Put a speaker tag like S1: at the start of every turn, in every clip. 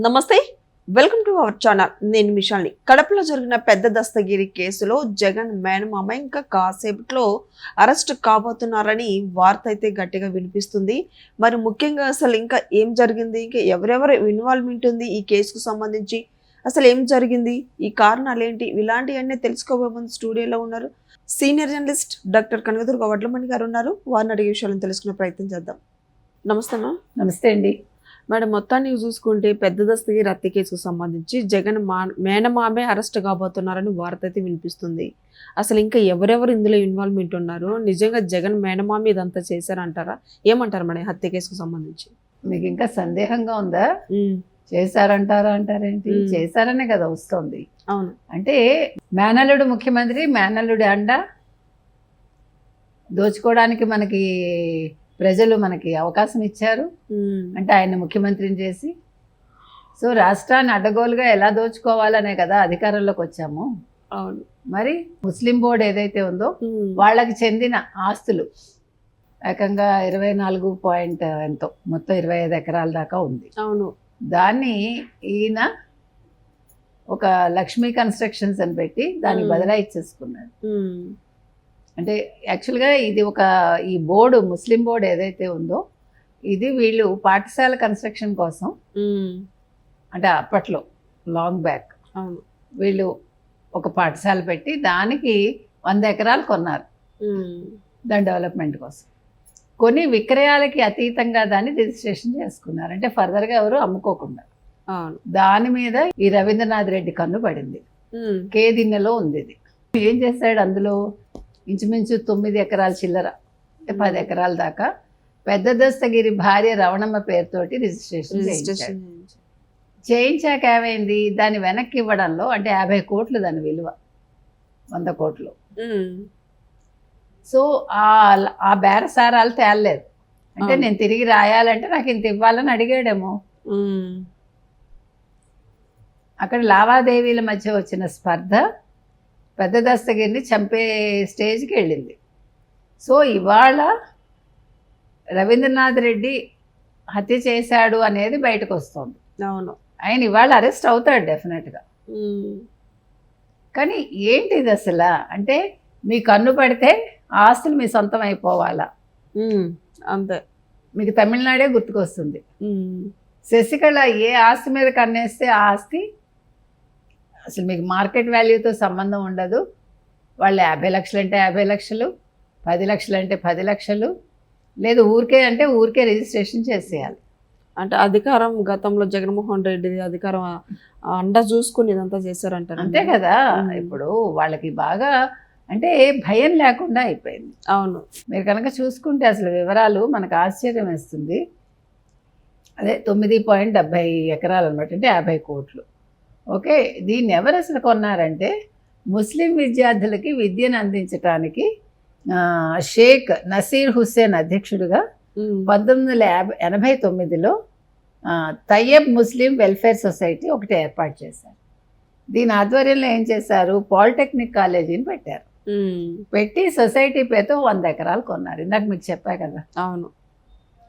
S1: నమస్తే, welcome to our channel. నేను మిషాల్ని. కడపలో జరిగిన పెద్ద దస్తగిరి కేసులో జగన్ మేనమామ ఇంకా కాసేపట్లో అరెస్ట్ కాబోతున్నారని వార్త అయితే గట్టిగా వినిపిస్తుంది. మరి ముఖ్యంగా అసలు ఇంకా ఏం జరిగింది, ఇంకా ఎవరెవరు ఇన్వాల్వ్మెంట్ ఉంది ఈ కేసుకు సంబంధించి, అసలు ఏం జరిగింది, ఈ కారణాలు ఏంటి, ఇలాంటివన్నీ తెలుసుకోబోయే ముందు స్టూడియోలో ఉన్నారు senior journalist doctor Kanakadurga Vadlamani గారు ఉన్నారు. వారిని అడిగే విషయాలను తెలుసుకునే ప్రయత్నం చేద్దాం. నమస్తే మ్యామ్.
S2: నమస్తే అండి
S1: మేడం, మొత్తాన్ని చూసుకుంటే పెద్ద దస్తగిరి హత్య కేసుకు సంబంధించి జగన్ మేనమామే అరెస్ట్ కాబోతున్నారని వార్త అయితే వినిపిస్తుంది. అసలు ఇంకా ఎవరెవరు ఇందులో ఇన్వాల్వ్మెంట్ ఉన్నారు, నిజంగా జగన్ మేనమామ ఇదంతా చేశారంటారా? ఏమంటారు మేడం హత్య కేసుకు సంబంధించి?
S2: మీకు ఇంకా సందేహంగా ఉందా? చేశారంటారా అంటారేంటి? చేశారనే కదా వస్తుంది.
S1: అవును,
S2: అంటే మేనల్లుడు ముఖ్యమంత్రి, మేనల్లుడి అండ దోచుకోవడానికి మనకి ప్రజలు మనకి అవకాశం ఇచ్చారు. అంటే ఆయన ముఖ్యమంత్రిని చేసి, సో రాష్ట్రాన్ని అడ్డగోలుగా ఎలా దోచుకోవాలనే కదా అధికారంలోకి వచ్చాము.
S1: అవును.
S2: మరి ముస్లిం బోర్డు ఏదైతే ఉందో వాళ్ళకి చెందిన ఆస్తులు ఏకంగా 24 ఎంతో మొత్తం 25 ఎకరాల దాకా ఉంది.
S1: అవును.
S2: దాన్ని ఈయన ఒక లక్ష్మీ కన్స్ట్రక్షన్స్ అని పెట్టి దాన్ని బదలా ఇచ్చేసుకున్నాడు. అంటే యాక్చువల్గా ఇది ఒక ఈ బోర్డు ముస్లిం బోర్డు ఏదైతే ఉందో ఇది వీళ్ళు పాఠశాల కన్స్ట్రక్షన్ కోసం, అంటే అప్పట్లో లాంగ్ బ్యాక్ వీళ్ళు ఒక పాఠశాల పెట్టి దానికి 100 ఎకరాలు కొన్నారు దాని డెవలప్మెంట్ కోసం. కొన్ని విక్రయాలకి అతీతంగా దాన్ని రిజిస్ట్రేషన్ చేసుకున్నారు, అంటే ఫర్దర్గా ఎవరు అమ్ముకోకుండా. దాని మీద ఈ రవీంద్రనాథ్ రెడ్డి కన్ను పడింది. కేదిన్నెలో ఉంది ఇది. ఏం చేశాడు అందులో ఇంచుమించు 9 ఎకరాల చిల్లర, 10 ఎకరాల దాకా పెద్ద దస్తగిరి భార్య రవణమ్మ పేరుతోటి రిజిస్ట్రేషన్ చేయించాక ఏమైంది, దాన్ని వెనక్కి ఇవ్వడంలో అంటే 50 కోట్లు దాని విలువ, 100 కోట్లు. సో ఆ బేరసారాలు తేలలేదు. అంటే నేను తిరిగి రాయాలంటే నాకు ఇంత ఇవ్వాలని అడిగాడేమో. అక్కడ లావాదేవీల మధ్య వచ్చిన స్పర్ధ పెద్ద దస్తగిరిని చంపే స్టేజ్కి వెళ్ళింది. సో ఇవాళ రవీంద్రనాథ్ రెడ్డి హత్య చేశాడు అనేది బయటకు వస్తుంది.
S1: అవును,
S2: ఆయన ఇవాళ అరెస్ట్ అవుతాడు డెఫినెట్గా. కానీ ఏంటిది అసలు అంటే మీ కన్ను పడితే ఆస్తులు మీ సొంతం అయిపోవాలా?
S1: అంతే.
S2: మీకు తమిళనాడే గుర్తుకొస్తుంది. శశికళ ఏ ఆస్తి మీద కన్నేస్తే ఆ ఆస్తి అసలు మీకు మార్కెట్ వాల్యూతో సంబంధం ఉండదు. వాళ్ళు 50 లక్షలు అంటే 50 లక్షలు, 10 లక్షలు అంటే 10 లక్షలు, లేదు ఊరికే అంటే ఊరికే రిజిస్ట్రేషన్ చేసేయాలి.
S1: అంటే అధికారం గతంలో జగన్మోహన్ రెడ్డి అధికారం అండ చూసుకుని ఇదంతా చేశారంటారు.
S2: అంతే కదా. ఇప్పుడు వాళ్ళకి బాగా అంటే భయం లేకుండా అయిపోయింది.
S1: అవును,
S2: మీరు కనుక చూసుకుంటే అసలు వివరాలు మనకు ఆశ్చర్యం వేస్తుంది. అదే 9.70 ఎకరాలు అనమాట, అంటే 50 కోట్లు. ఓకే, దీన్ని ఎవరు అసలు కొన్నారంటే ముస్లిం విద్యార్థులకి విద్యను అందించడానికి షేక్ నసీర్ హుస్సేన్ అధ్యక్షుడిగా 1989లో తయ్యబ్ ముస్లిం వెల్ఫేర్ సొసైటీ ఒకటి ఏర్పాటు చేశారు. దీని ఆధ్వర్యంలో ఏం చేశారు, పాలిటెక్నిక్ కాలేజీని పెట్టారు. పెట్టి సొసైటీ పేరుతో 100 ఎకరాలు కొన్నారు. ఇందాక మీకు చెప్పా కదా.
S1: అవును.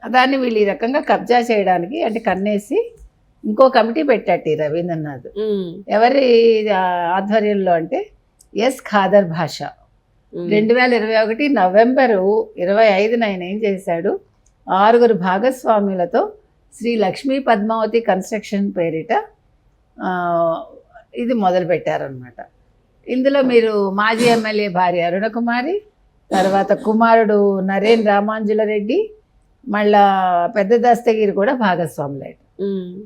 S2: దాన్ని వీళ్ళు ఈ రకంగా కబ్జా చేయడానికి అంటే కన్నేసి ఇంకో కమిటీ పెట్టాడు రవీంద్రనాథ్. ఎవరి ఆధ్వర్యంలో అంటే ఎస్ ఖాదర్ భాష. 2021 నవంబరు 25న ఆయన ఏం చేశాడు, 6 భాగస్వాములతో శ్రీ లక్ష్మీ పద్మావతి కన్స్ట్రక్షన్ పేరిట ఇది మొదలుపెట్టారనమాట. ఇందులో మీరు మాజీ ఎమ్మెల్యే భార్య అరుణకుమారి, తర్వాత కుమారుడు నరేన్ రామాంజుల రెడ్డి, మళ్ళా పెద్ద దస్తగిరి కూడా భాగస్వాములయ్యారు.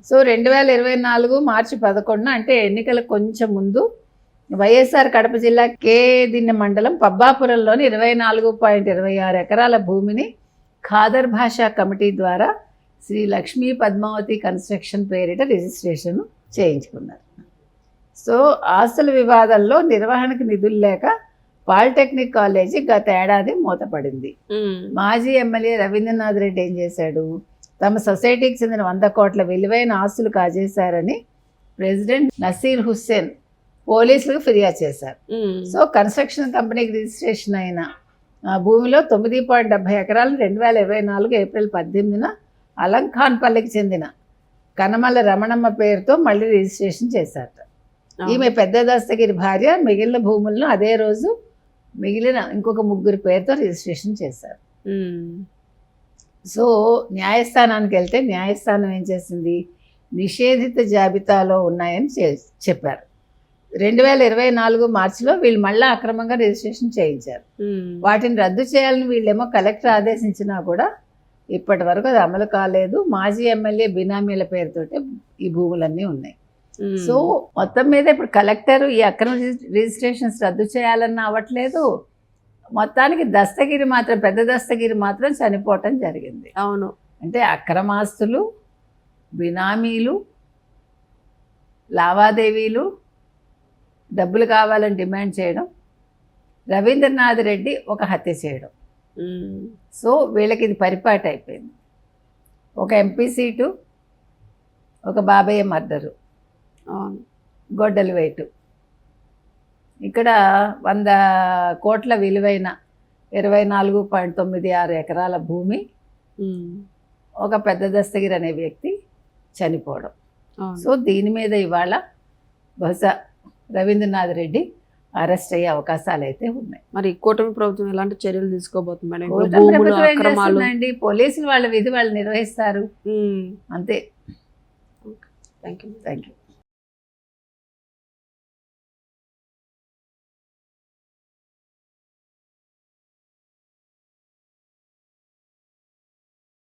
S2: సో 2024 మార్చి 11న అంటే ఎన్నికలకు కొంచెం ముందు వైఎస్ఆర్ కడప జిల్లా కేదిన్నె మండలం పబ్బాపురంలోని 24.26 ఎకరాల భూమిని ఖాదర్ భాషా కమిటీ ద్వారా శ్రీ లక్ష్మీ పద్మావతి కన్స్ట్రక్షన్ పేరిట రిజిస్ట్రేషన్ చేయించుకున్నారు. సో ఆస్తుల వివాదంలో నిర్వహణకు నిధులు లేక పాలిటెక్నిక్ కాలేజీ గత ఏడాది మూతపడింది. మాజీ ఎమ్మెల్యే రవీంద్రనాథ్ రెడ్డి ఏం చేశాడు, తమ సొసైటీకి చెందిన 100 కోట్ల విలువైన ఆస్తులు కాజేశారని ప్రెసిడెంట్ నసీర్ హుస్సేన్ పోలీసులకు ఫిర్యాదు చేశారు. సో కన్స్ట్రక్షన్ కంపెనీకి రిజిస్ట్రేషన్ అయిన భూమిలో 9.70 ఎకరాలను 2024 ఏప్రిల్ 18న అలంఖాన్పల్లికి చెందిన కనమల రమణమ్మ పేరుతో మళ్ళీ రిజిస్ట్రేషన్ చేశారట. ఈమె పెద్ద దస్తగిరి భార్య మిగిలిన భూములను అదే రోజు మిగిలిన ఇంకొక 3 పేరుతో రిజిస్ట్రేషన్ చేశారు. సో న్యాయస్థానానికి వెళ్తే న్యాయస్థానం ఏం చేసింది, నిషేధిత జాబితాలో ఉన్నాయని చెప్పారు. 2024 మార్చిలో వీళ్ళు మళ్ళీ అక్రమంగా రిజిస్ట్రేషన్ చేయించారు. వాటిని రద్దు చేయాలని వీళ్ళేమో కలెక్టర్ ఆదేశించినా కూడా ఇప్పటి వరకు అది అమలు కాలేదు. మాజీ ఎమ్మెల్యే బినామీల పేరుతోటే ఈ భూములన్నీ ఉన్నాయి. సో మొత్తం మీద ఇప్పుడు కలెక్టర్ ఈ అక్రమ రిజిస్ట్రేషన్స్ రద్దు చేయాలన్నా అవ్వట్లేదు. మొత్తానికి దస్తగిరి మాత్రం, పెద్ద దస్తగిరి మాత్రం చనిపోవటం జరిగింది.
S1: అవును,
S2: అంటే అక్రమాస్తులు, బినామీలు, లావాదేవీలు, డబ్బులు కావాలని డిమాండ్ చేయడం, రవీంద్రనాథ్ రెడ్డి ఒక హత్య చేయడం. సో వీళ్ళకి ఇది పరిపాటి అయిపోయింది. ఒక ఎంపీ సీటు, ఒక బాబయ్య మర్డరు, గొడ్డలి వేటు, ఇక్కడ 100 కోట్ల విలువైన 24.96 ఎకరాల భూమి, ఒక పెద్ద దస్తగిరి అనే వ్యక్తి చనిపోవడం. సో దీని మీద ఇవాళ బహుశా రవీంద్రనాథ్ రెడ్డి అరెస్ట్ అయ్యే అవకాశాలు అయితే ఉన్నాయి.
S1: మరి కూటమి ప్రభుత్వం ఎలాంటి చర్యలు తీసుకోబోతుంది మేడం?
S2: పోలీసులు వాళ్ళ విధి వాళ్ళు నిర్వహిస్తారు అంతే.
S1: Thank you.
S2: Thank you.